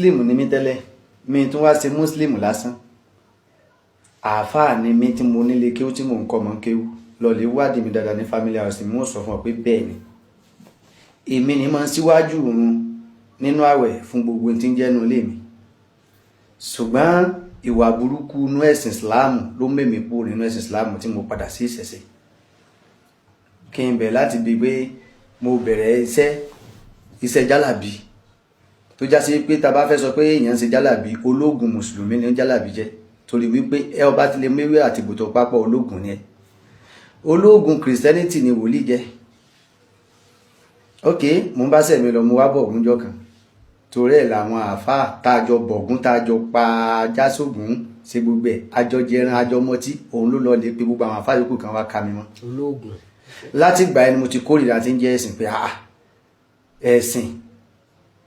muslim ni mí tẹ́lẹ̀ mi tún wá ṣe muslim lásán àáfàá ni mí tí mo nílé kéwú tí mò ń kọ́ mọ́ kéwú lọ́ọ̀lẹ́ wádìí mi dáadáa ní family house mi ò sọ fún ọ pé bẹ́ẹ̀ ni èmi ni máa ń síwájú òun nínú àwẹ̀ fún gbogbo tí ń jẹ́nu ilé mi ṣùgbọ́n ìwà burúkú inú ẹ̀sìn islam ló mẹ́mí kúrò nínú ẹ̀sìn islam tí mo padà sí ìṣẹ̀ṣe kí n bẹ̀rẹ̀ láti bí pé mo bẹ̀rẹ̀ iṣẹ́ jálàbí tó já sí pé ta bá fẹ́ sọ pé èèyàn ṣe jálàbí ológun mùsùlùmí ni jálàbí jẹ́ torí wípé ẹ ọba ti lè méwé àti bòtò pápọ̀ ológun ni ẹ ológun christianity ni wòlíì jẹ́ ok mo bá sẹ̀mí lọ mo wá bọ̀ ògúnjọ́ kan torí ẹ̀ làwọn àáfàá tájọ bọ̀gún tájọ pa jásògùn ṣe gbogbo ẹ̀ àjọ jẹran àjọ mọtí òun ló lọ lè pe gbogbo àwọn àáfàá yòókù kan wá ka mi mọ́ ológun láti ìgbà ẹni mo ti kórìíra tí ń jẹ́ ẹ̀sìn pé ẹ̀sìn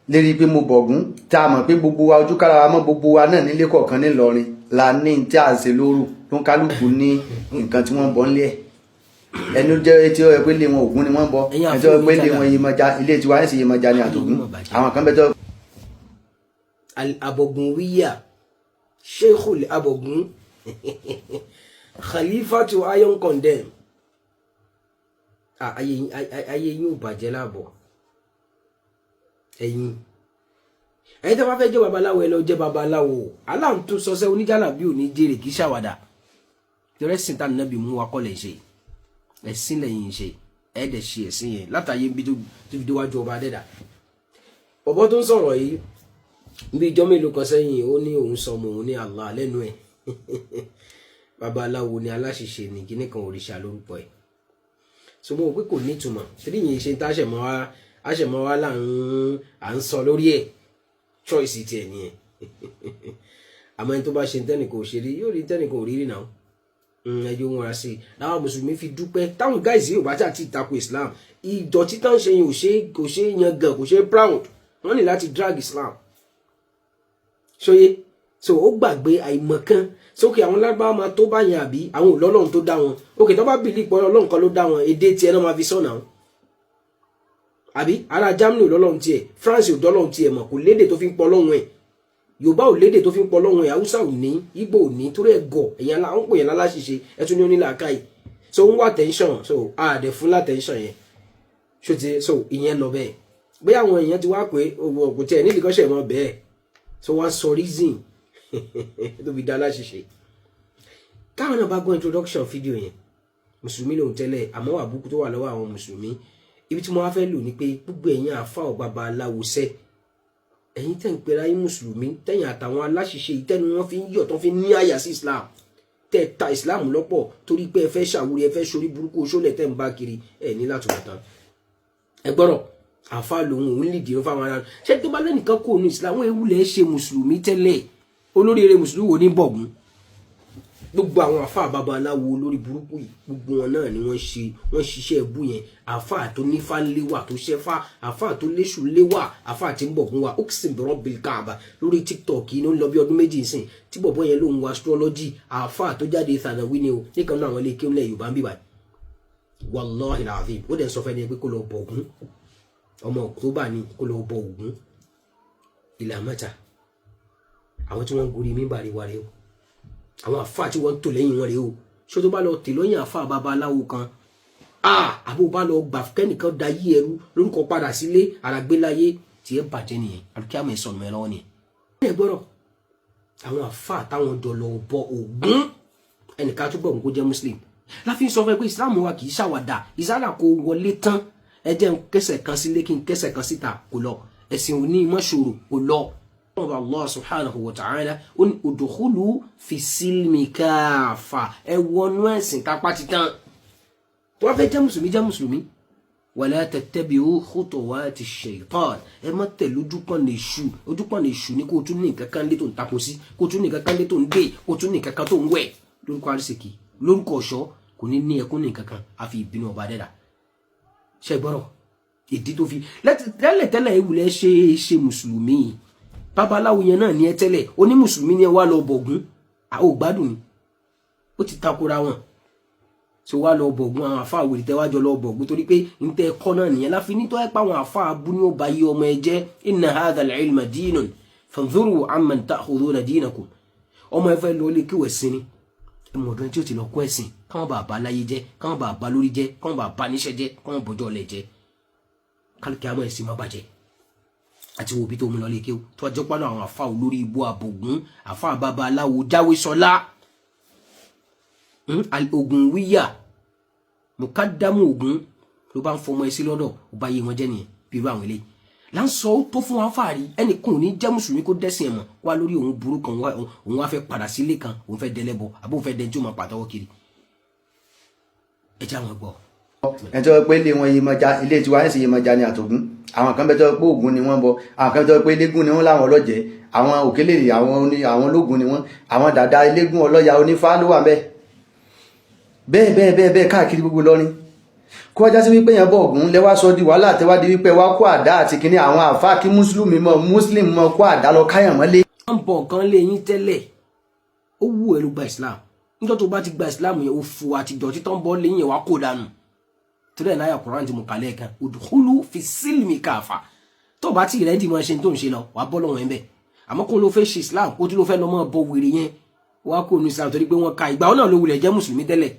lérí pé mo bọ̀gún tá a mọ̀ pé gbogbo wa ojú kára wa mọ́ gbogbo wa náà nílé kọ̀ọ̀kan nílọrin la ní tí a ń ṣe lóru tó ń kálukú ní nǹkan tí wọ́n bọ́ nílé ẹ̀ ẹni jẹ́ tí ó yẹ pé lé wọn Ògún ni wọ́n bọ ẹni tí ó yẹ pé lé wọn Yemọja ilé tiwa ń ṣe Yemọja ní àtògún àwọn kan bẹ́ẹ̀ tó. Al-Abogunwiya Sheikhul Abogun Khalifatu Iron Condemn ayé yín ò bàjẹ́ láàbọ̀ ẹ̀yin tó bá fẹ́ jẹ́ babaláwo ẹ lọ jẹ́ babaláwo aláǹtó sọsẹ́ oníjàlábí ò ní jèrè kì í ṣàwàdà tẹ́rẹ́sìn tá nàbì mú wa kọ́lẹ̀ ṣe ẹ̀sìn lẹ́yìn ṣe ẹ̀ẹ́dẹ̀ ṣe ẹ̀sìn yẹn látàyè bí tó fi déwájú ọba adẹ́dà ọ̀bọ tó ń sọ̀rọ̀ yìí bí ijọ́ mélòó kan sẹ́yìn ó ní òun sọ ọmọ òun ní Allah lẹ́nu ẹ̀ babaláwo ni aláṣìṣe ní kíní kan òrìṣà lórúkọ ẹ̀ so mo pé kò ní ìtumọ̀ torí yìí ṣe ń táṣẹ̀mọ́ wa là ń sọ lórí ẹ̀ choice ti ẹ̀ nìyẹn àmọ́ ẹni tó bá ṣe tẹ́nìkan ò ṣe rí yóò rí tẹ́nìkan ò rí rí náà ẹjọ́ wọn ra sí i láwọn mùsùlùmí fi dúpẹ́ táwọn guys yìí ò bá ti tako Islam ìdọ̀tí tán ṣe yẹn kò ṣe yan gan kò ṣe proud wọ́n ní láti drag Islam ṣóyé so ó gbàgbé àìmọ̀kan sókè àwọn lágbára máa tó bá yẹn àbí àwọn òlọ́lọ́run tó dá wọn òkè tó bá bìlí pọ̀ ọlọ́run kan ló dá wọn èdè tiẹ̀ náà máa fi sọ̀nà wọn àbí ara Germany òlọ́lọ́run tiẹ̀ France òlọ́lọ́run tiẹ̀ mọ̀ kò lédè tó fi ń pọ̀ ọlọ́run ẹ̀ Yorùbá ò lédè tó fi ń pọ̀ ọlọ́run ẹ̀ Haúsá ò ní Ìgbò ò ní torí ẹ̀ gọ̀ ẹ̀yàn la ń pè yẹn láláṣiṣe ẹ̀ tún ní onílàákàyè so ń wá tension so àdẹ̀ fún látẹ̀ńṣàn yẹn ṣó ti so ìyẹn lọ bẹ́ẹ̀ bóyá àwọn èèyàn ti wá pé òwò kò tiẹ̀ nídìí kọ́ṣẹ̀ mọ́ bẹ́ẹ̀ so wá sọ reason tó fi dá láṣìṣe káwọn náà bá gbọ́ introduction fídíò yẹn mùsùlùmí lòun tẹ́lẹ̀ àmọ́ àbùkù tó wà lọ́wọ́ àwọn mùsùlùmí ibi tí mo wá fẹ́ lò ní pé gbogbo ẹ̀yin àfa ọ̀ babaláwo sẹ́ ẹ̀yin tẹ́ ń pera yín mùsùlùmí tẹ́yìn àtàwọn aláṣìṣe ìtẹ́nu wọn fi ń yọ̀ tán fi ní àyà sí Islam tẹ́ ta Islam lọ́pọ̀ torí pé ẹ fẹ́ ṣàwúrí ẹ fẹ́ ṣorí burúkú oṣólẹ̀ tẹ́ ń bá kiri ẹ ní láti wọ̀ tán ẹ gbọ́dọ̀ àfa lòun òun lè dìrò fáwọn ará ṣé tó bá lẹ́nìkan kò ní Islam wọn ewu lẹ́ ṣe mùsùlùmí tẹ́lẹ̀ olóríire mùsùlùmí wo ní bọ̀gún gbogbo àwọn àfáà babaláwo olórí burúkú yìí gbogbo wọn náà ni wọ́n ṣiṣẹ́ ẹbú yẹn àfáà tó nífá léwà tó ṣẹfá àfáà tó léṣù léwà àfáà tí ń bọ̀gún wa ó sì bẹ̀rọ̀ bíi káàbà lórí TikTok yìí ló ń lọ bí ọdún méjì sìn tí bọ̀bọ̀ yẹn ló ń wo astrology àfáà tó jáde ìsànàwí ni o nìkan náà àwọn ilé kí ó lẹ̀ Yorùbá ń bíbà wallahi alazim ó dẹ̀ sọ fẹ́ ni pé kó lọ bọ̀gún ọmọ October ni kó lọ bọ Ògún ilẹ̀ àmọ́ta àwọn tí wọ́n ń gorí mímbàrí wa rèé o àwọn àfáà tí wọ́n ń tò lẹ́yìn wọn rèé o ṣé tó bá lọ tè lọ́yìn àfáà babaláwo kan àbó bá lọ gbà kẹ́nìkan da yí ẹrú lórúkọ padà sílé àràgbélayé tí ẹ bàjẹ́ nìyẹn àdúkìá mi sọ̀nù mẹ́rán nìyẹn. ẹ gbọ́dọ̀ àwọn àfáà táwọn jọ lọ bọ Ògún ẹnìkan tó bọ̀ kó jẹ́ Muslim láfi sọ fún ẹ pé Islam wa kì í ṣàwàdà ìsára kò wọlé tán ẹ jẹ́ n kẹsẹ̀ kan sílé kí n kẹsẹ̀ kan síta kò lọ ẹ̀sìn òní mọ́ṣòro kò lọ. Allah subhanahu wa ta'ala ó ní udkhulu fi silmi kafa ẹ wọnú ẹ̀sìn kápá ti tán tó wá fẹ́ jẹ́ mùsùlùmí wala tattabi'u khutuwati shaytan ẹ má tẹ̀lé ojúpọ̀nà èṣù ní kó tún ní nǹkan kan lé tó ń tapo sí kó tún ní nǹkan kan lé tó ń dé kó tún ní nǹkan kan tó ń wẹ̀ lórúkọ àrísìkì lórúkọ ọ̀ṣọ́ kò ní ní ẹkún ní nǹkan kan àfi ìbínú ọba dẹ́dà ṣe gbọ́rọ̀ ìdí tó fi tẹ́lẹ̀ ewúlẹ̀ ṣe mùsùlùmí babaláwo yẹn náà ní ẹ tẹ́lẹ̀ oní mùsùlùmí ni ẹ wá lọ bọ̀gún àwọn ògbádùn ni ó ti takora wọn tí wá lọ bọ̀gún àwọn àfáà wèrè tẹ́wájọ lọ bọ̀gún torí pé ń tẹ́ ẹ̀kọ́ náà nìyẹn láfi nítọ́ ẹ̀ pa àwọn àfáà abú ní ó bá yí ọmọ ẹ jẹ́ inna hadha al-ilma dinun fanzuru amman ta'khuduna dinakum ọmọ ẹ fẹ́ lọ lé kí wẹ̀ sí ni ẹmọ ọdún tí ó ti lọ kọ́ ẹ̀sìn káwọn bá bá láyé jẹ́ káwọn bá bá lórí jẹ́ káwọn bá bá níṣẹ́ jẹ́ káwọn bọ́jọ́ ọ̀lẹ̀ jẹ́ kálukí àmọ́ ẹ̀sìn má bàjẹ́ àti wo bí tó mú lọ lé kí ó tó ọjọ́ pálọ̀ àwọn àfa olórí ibú àbògún àfa àbábá aláwo jáwé sọlá ogun wíyà mùkádàmù ogun ló bá ń fọmọ ẹ sí lọ́dọ̀ ó bá yé wọn jẹ́ nìyẹn bí irú àwọn eléyìí là ń sọ tó fún wa fàárí ẹnìkan ò ní jẹ́ mùsùlùmí kó dẹ́sìn ẹ̀mọ̀ wá lórí òun burú kan òun wá fẹ́ padà sílé kan òun fẹ́ dẹlẹ́bọ àbó òun fẹ́ dẹjú máa pàtọ́wọ́ kiri ẹ jẹ́ àwọn gbọ́. ẹjọ́ pé ilé wọn Yemọja ilé tiwa ń ṣe Yemọja ní àtògún àwọn kan bẹ tọ́ pé Ògún ni wọ́n bọ àwọn kan tọ́ pé elégún ni wọ́n láwọn ọlọ́jẹ̀ àwọn òkèlè àwọn ológun ni wọ́n àwọn dàda elégún ọlọ́ya onífá ló wà bẹ́ẹ̀ káàkiri gbogbo lọ́rin kó wájá sí wípé yẹn bọ̀ Ògún lẹ́wà sọ di wàhálà tẹ́wádìí wípé wá kó àdá àti kíní àwọn àfáà kí mùsùlùmí mọ́ kó àdá lọ káyàn mọ́lé. wọ́n bọ̀ kan lé yín tẹ́lẹ̀ ó wù ẹ́ ló gba Islam níjọ́ tó bá ti gba Islam yẹn ó fu àtijọ́ títọ́ ń bọ́ lé yín wá kó dànù torí ẹ̀ náà Kùránì tí mo kà lẹ́ẹ̀kan udkhulu fi sílmì káfà tó bá ti rẹ́ẹ̀dì mọ́ ṣe tó ń ṣe lọ wàá bọ́ lọ́wọ́ ẹ̀ bẹ́ẹ̀ àmọ́ kó ló fẹ́ ṣe Islam kó tí ló fẹ́ lọ mọ́ bọ wèrè yẹn wá kó nu Islam torí pé wọ́n ka ìgbà náà ló wulẹ̀ jẹ́ mùsùlùmí tẹ́lẹ̀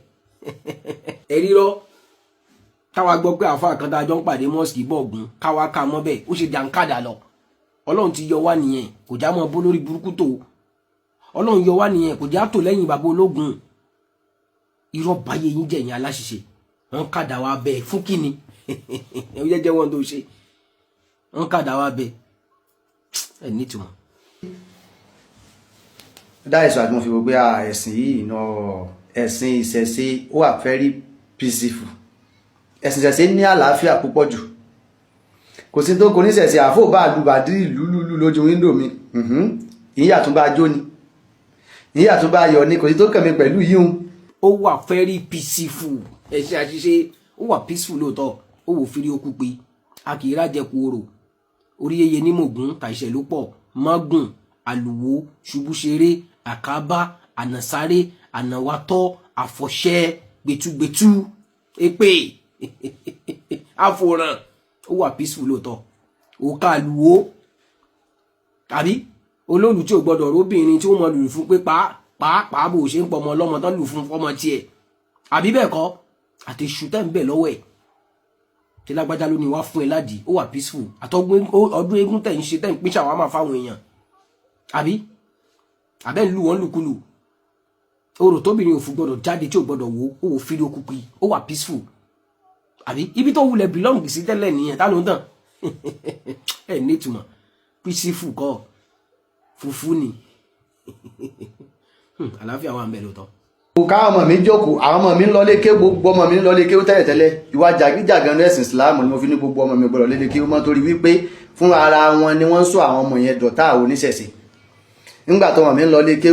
ẹ̀rí lọ káwa gbọ́ pé àfa kan tá a jọ ń pàdé mọ́ọ̀sì bọ̀gùn káwa ká mọ́ bẹ́ẹ̀ ó ṣe jàǹkàdà lọ ọlọ́run ti yọ wá nìyẹn kò já mọ́ bó lórí burúkú tó ọlọ́run yọ wá nìyẹn kò já tó lẹ́yìn bàbá ológun irọ́ báyé yín jẹ́ yín aláṣìṣe wọ́n kàdà wá bẹ́ẹ̀ fún kíni ẹ̀ jẹ́jẹ́ wọn tó ṣe wọ́n kàdà wá bẹ́ẹ̀ ẹ̀ nítumọ̀. dáìsọ àti mo fi gbogbo ẹ̀sìn yìí ẹ̀sìn ìṣẹ̀ṣe ó wà very peaceful ẹ̀sìn ìṣẹ̀ṣe ní àlàáfíà púpọ̀ jù kò sí tó kò ní ṣẹ̀ṣe àfóòbá àlùbàdìrì lúlúlú lójú wíńdò mi ìyá tún bá jó ni ìyá tún bá yọ ni kò sí tó kàn mí pẹ̀lú yíhun. ó wà very peaceful ẹ̀sìn àṣìṣe ó wà peaceful lóòótọ́ ó wò fírí okú pé a kì í rájẹkù orò orí yeye ní mògún tàìṣẹ̀ ló pọ̀ mágùn àlùwò ṣubúṣeré àkábá ànàsáré ànàwátọ́ àfọ̀ṣẹ́ gbẹtugbẹtu èpè àfòràn ó wà peaceful lóòótọ́ òkà àlùwò tàbí olóòlù tí ò gbọdọ̀ róbìnrin tí ó mọ lùlù fún pé pàápàá bò ṣe ń pọ̀ ọmọ ọlọ́mọ tán lù fún ọmọ tiẹ̀ àbí bẹ́ẹ̀ kọ́ àti ṣù tẹ́ ń bẹ̀ lọ́wọ́ ẹ̀ tí lágbájá ló ní wá fún ẹ ládìí ó wà peaceful àtọ́gbọ́n ọdún eégún tẹ̀ ń ṣe tẹ̀ ń pín ṣàwámà fáwọn èèyàn àbí àbẹ́ ń lù wọ́n lùkulù orò tóbìnrin òfin gbọdọ̀ jáde tí ò gbọdọ̀ wo ó wò fírí okú pé ó wà peaceful àbí ibi tó wulẹ̀ belong sí tẹ́lẹ̀ nìyẹn tá ló ń tàn ẹ̀ nítumọ̀ peaceful kọ́ fufu ni àlàáfíà wà ń bẹ lóòótọ́. káwọn ọmọ mi jókòó àwọn ọmọ mi ń lọlé ké gbogbo ọmọ mi ń lọlé ké tẹ́lẹ̀tẹ́lẹ̀ ìwà jàgídíjàgan ẹ̀sìn Islam ni mo fi ní gbogbo ọmọ mi gbọdọ̀ lé ké mọ́ torí wípé fún ara wọn ni wọ́n ń sọ àwọn ọmọ yẹn dọ̀tá àwọn oníṣẹ̀ṣe nígbà tó ọmọ mi ń lọlé ké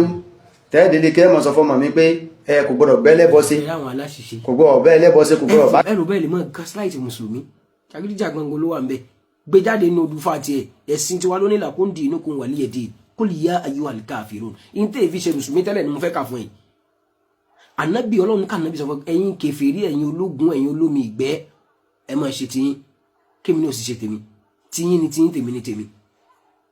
tẹ́lẹ̀dẹ́lẹ́ ké mọ̀ sọ fún ọmọ mi pé ẹ kò gbọdọ̀ bẹ́ lẹ́bọ sí kò gbọdọ̀ bẹ́ lẹ́bọ sí kò gbọdọ̀ bá. ẹrù bẹ́ẹ̀ lè mọ gaslight mùsùlùmí jàgídíjàgan ló wà ń bẹ gbé jáde ní odù fàtì ẹ ẹ̀sìn tiwa lónìí làkúndì inú kun wàlíyẹ dì kul ya ayyuhal kafirun inte fi ṣe mùsùlùmí tẹ́lẹ̀ ni mo fẹ́ kà fún yín ànábì Ọlọ́run ká ànábì sọ fún ẹ̀yin kèfèrí ẹ̀yin ológun ẹ̀yin olómi ìgbẹ́ ẹ máa ṣe tiyín kémi ní ó sì ṣe tèmi tiyín ni tiyín tèmi ni tèmi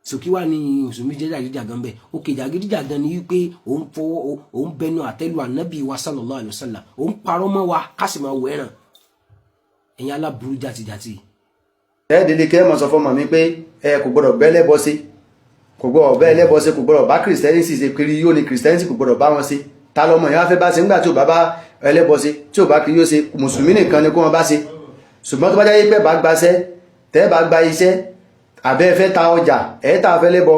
sòkí wà ní mùsùlùmí jẹ́ jàgídíjàgan bẹ́ẹ̀ òkè jàgídíjàgan ni wípé òun bẹnu àtẹ́lu ànábì wa sallallahu alaihi wasallam òun parọ́ mọ́ wa ká sì máa wọ ẹ̀ràn ẹ̀yin aláburú jàtijàti. tẹ́lẹ̀dẹ́lẹ́ ké mọ̀ sọ fún ọmọ mi pé ẹ kò gbọdọ̀ bẹ́ lẹ́bọ sí kò gbọdọ̀ bẹ́ lẹ́bọ sí kò gbọdọ̀ bá kìrìsìtẹ́nì sì ṣe kiri yóò ní kìrìsìtẹ́nì kò gbọdọ̀ bá wọn sí ta lọmọ yẹn wá fẹ́ bá ṣe nígbà tí ò bá bá ẹlẹ́bọ sí tí ò bá kiri yóò ṣe mùsùlùmí nìkan ni kó wọn bá ṣe ṣùgbọ́n tó bá jáde pé bá gbaṣẹ́ tẹ́ bá gba iṣẹ́ àbẹ́ fẹ́ ta ọjà ẹ̀ẹ́ta fẹ́ lẹ́bọ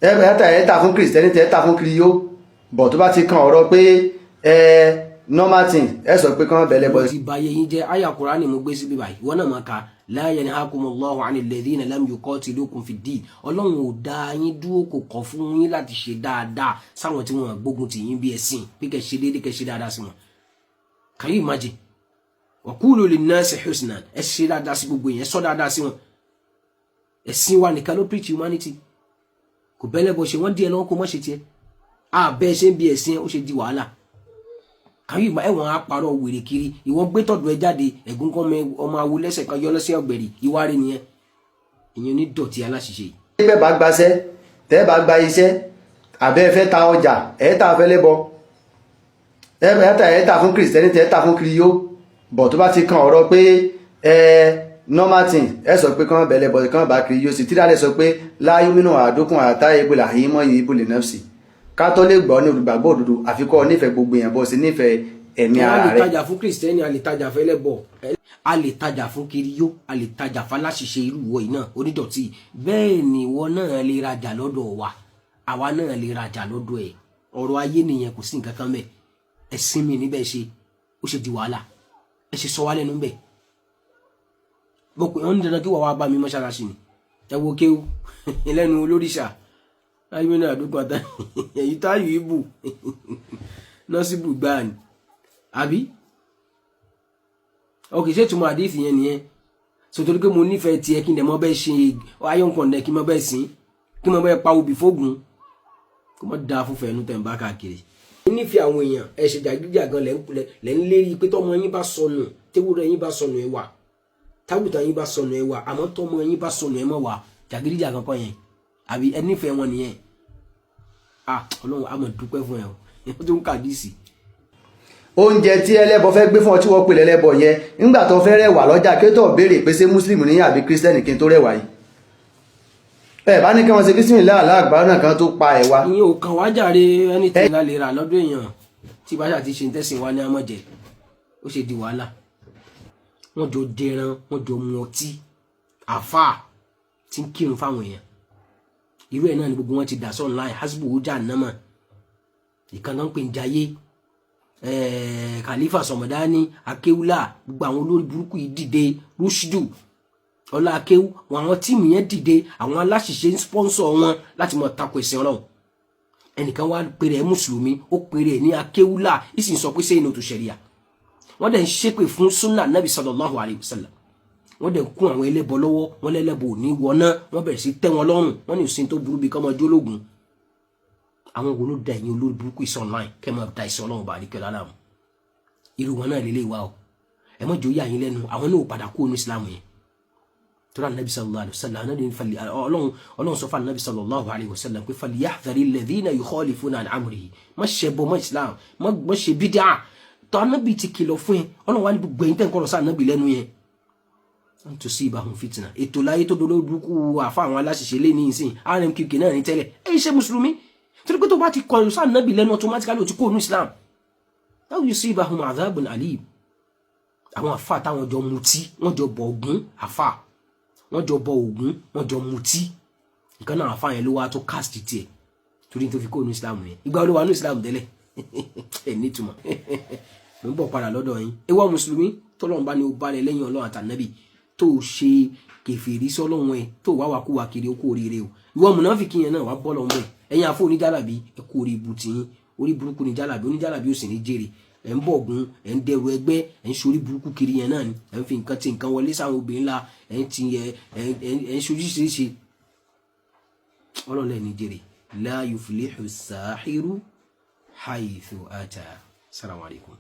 ẹ̀ẹ́ta fún kìrìsìtẹ́nì tẹ́ẹ́ta fún kiri yóò bọ̀ tó bá ti kan ọ̀rọ̀ pé normal thing ẹ sọ pé kán bẹ̀ lẹ́bọ. ti báyé yín jẹ́ àyá Kùránì mo gbé síbí báyìí wọ́n náà máa ka la yanhakumullahu anil ladhina lam yuqatilukum fid din ọlọ́run ò dá yín dúró kò kọ̀ fún yín láti ṣe dáadáa sáwọn tí wọ́n gbógun tì yín bí ẹ̀sìn pé kẹ́ ṣe déédéé kẹ́ ṣe dáadáa sí wọn. Can you imagine? wa qulu linnasi husnan ẹ ṣe dáadáa sí gbogbo yẹn sọ dáadáa sí wọn. ẹ̀sìn wa nìkan ló preach humanity kò bẹ́lẹ̀ bọ́ ṣe wọ́n díẹ̀ lọ́wọ́ kó mọ́ ṣe tiẹ̀ àbẹ́ ṣe ń bí ẹ̀sìn ó ṣe di wàhálà. Kàwé ìgbà ẹ̀wọ̀n á parọ́ wèrè kiri ìwọ́n gbé tọ̀dọ̀ ẹ jáde ẹ̀gún kan ọmọ awo lẹ́sẹ̀ kan yọ lọ́sẹ̀ ọ̀gbẹ̀rì ìwárí nìyẹn ìyẹn ní dọ̀tí aláṣìṣe bẹ́ẹ̀ bá gbaṣẹ́ tẹ́ bá gba iṣẹ́ àbẹ́ fẹ́ ta ọjà ẹ̀ẹ́ta fẹ́ lẹ́bọ ẹ̀ẹ́ta fún kìrìsìtẹ́nì tẹ́ẹ́ta fún kiriyó bọ̀ tó bá ti kan ọ̀rọ̀ pé normal thing ẹ sọ pé kán bẹ̀lẹ̀ bọ̀ kán bá kiriyó sí tíra sọ pé láyé nínú àdókùn àtàyè ìbò làyín mọ́ yìí ìbò lè nọ́ọ̀sì ká tó lè gbọ́ ní olùgbàgbọ́ òdodo àfikọ́ nífẹ̀ẹ́ gbogbo èèyàn bọ́ sí nífẹ̀ẹ́ ẹ̀mí ara rẹ̀. a lè tajà fún kìrìsìtẹ́nì a lè tajà fún ẹlẹ́bọ a lè tajà fún kiriyó a lè tajà fún aláṣìṣe irú ìwọ yìí náà onídọ̀tí bẹ́ẹ̀ ni ìwọ náà lè rajà lọ́dọ̀ wa àwa náà lè rajà lọ́dọ̀ ẹ̀ ọ̀rọ̀ ayé nìyẹn kò sí nǹkan kan mẹ́ ẹ̀sìn mi níbẹ̀ ṣe ó ṣe di wàhálà ẹ ṣe sọ wá lẹ́nu bẹ́ẹ̀ bó pé wọ́n ń dandan kí wọ́n wá bá mi mọ́ṣáláṣí ni ẹ wo kéwú lẹ́nu olóríṣà ayé náà àdúgbò àtà èyí táyù ibù nọ́síbù gbáà ni àbí ọkì ṣe túmọ̀ àdéhìí yẹn nìyẹn sotori pé mo nífẹ̀ẹ́ tiẹ̀ kí n dẹ̀ mọ́ bẹ́ẹ̀ ṣe ayọ̀nkàn dẹ̀ kí n mọ́ bẹ́ẹ̀ sìn kí n mọ́ bẹ́ẹ̀ pa obì fógun kó mọ́ da fúnfẹ́ ẹnu tẹ̀ ń bá káàkiri. nífẹ̀ẹ́ àwọn èèyàn ẹ ṣe jàgídíjàgan lẹ́ ń lérí pé tọ́mọ yín bá sọnù tewúrẹ́ yín bá sọnù ẹ wà tábùtà yín bá sọnù ẹ wà àmọ́ tọ́mọ yín bá sọnù ẹ mọ̀ wà jàgídíjàgan kọ́ yẹn àbí ẹ nífẹ̀ẹ́ wọn nìyẹn ọlọ́run àmọ̀ dúpẹ́ fún ẹ o ẹ tó ń kàdísì. oúnjẹ tí ẹlẹ́bọ fẹ́ gbé fún ọ tí wọ́n pè lẹ́lẹ́bọ yẹn nígbà tó fẹ́ rẹwà lọ́jà kí tó béèrè pé ṣé mùsùlùmí ní àbí kírísítẹ́nì kí n tó rẹwà yìí ẹ bá ní kí wọ́n ṣe bísímìlá aláàgbà náà kan tó pa ẹ̀wà. ìyẹn ò kàn wá jàre ẹni tí ìlà lè rà lọ́dún èèyàn tí báṣà ti ṣe ń tẹ̀sìn wá ní àmọ̀jẹ̀ ó ṣe di wàhálà wọ́n jọ dẹran wọ́n jọ mu ọtí àfáà tí ń kírun fáwọn èèyàn irú ẹ̀ náà ni gbogbo wọn ti dà sọ́ọ̀nù láì hasbu ojà nàmà ìkànnà ń pè ń jayé Khalifa Sọmọdání akéwúlà gbogbo àwọn olórí burúkú yìí dìde rúṣdù ọlá akéwú wọn àwọn tíìmù yẹn dìde àwọn aláṣìṣe ń sponsor wọn láti mọ tako ẹ̀sìn Ọlọ́run ẹnìkan wá pèrè ẹ mùsùlùmí ó pèrè ẹ ní akéwúlà ìsìn sọ pé sẹ́yìn ní òtún ṣẹ̀ríà wọ́n dẹ̀ ń ṣépè fún sunna nabi sallallahu alayhi wa sallam wọ́n dẹ̀ ń kún àwọn ẹlẹ́bọ lọ́wọ́ wọ́n lẹ́lẹ́bọ ò ní wọná wọ́n bẹ̀rẹ̀ sí tẹ́ wọn lọ́rùn wọ́n ní òsín tó burú bí kọ́mọ jólógun àwọn wo ló da ẹ̀yin olórí burúkú ìsọ̀ online kẹ́ mọ́ da ìsọ̀ Ọlọ́run bá àríkẹ́ lálàmù irú wọn náà lélẹ̀ wá o ẹ mọ́ jòyè àyín lẹ́nu àwọn náà ò padà kú onú ìsìlámù yẹn tora nabi sallallahu alayhi wa sallam anabi fali Ọlọ́run sọ fún nabi sallallahu alayhi wa sallam pé falyahdhari alladhina yukhalifuna an amrihi má ṣe bọ mọ́ islam má ṣe bídíà tó anabi ti kìlọ̀ fún ẹ Ọlọ́run wá ní gbogbo ẹ̀yin tẹ́ ń kọ̀rọ̀ sí anabi lẹ́nu yẹn wọ́n tó sí ibahun fitna ètò láyé tó dolórí burúkú àfa àwọn aláṣìṣe lé ní ìsìn rmqk náà ní tẹ́lẹ̀ ẹ̀yin ṣe mùsùlùmí torí pé tó bá ti kọ̀rọ̀ sí anabi lẹ́nu automatically ó ti kó onú islam how you see ibahun adhabun alim àwọn àfa táwọn jọ mutí wọ́n jọ bọ Ògún àfa wọ́n jọ bọ Ògún wọ́n jọ mutí nǹkan náà àfa yẹn ló wá tó cast tiẹ̀ torí tó fi kó onú islam yẹn ìgbà olówó onú islam tẹ́lẹ̀ ẹ̀ nítumọ̀ mo ń bọ̀ padà lọ́dọ̀ yín ìwọ mùsùlùmí tọ́lọ́run bá ní o balẹ̀ lẹ́yìn Ọlọ́run àtànábì tó ṣe kèfèrí sọ́lọ́run ẹ̀ tó wá wà kú wà kiri okú oríire o ìwọ mùnáfíkì yẹn náà wà bọ́ lọ́mọ ẹ̀ ẹ̀yin àfọ oníjàlábí ẹ kú orí ibu tiyín orí burúkú ní jàlábí oníjàlábí ó sì ní jèrè ẹ̀ ń bọ̀gún ẹ̀ ń dẹrù ẹgbẹ́ ẹ̀ ń ṣorí burúkú kiri yẹn náà ni ẹ̀ ń fi nǹkan ti nǹkan wọlé sáwọn obìnrin la ẹ̀ ń ti ẹ̀ ń ṣoríṣiríṣi ọlọ́lẹ̀ ní jèrè la yuflihu sahiru haythu ata. Assalamu alaikum.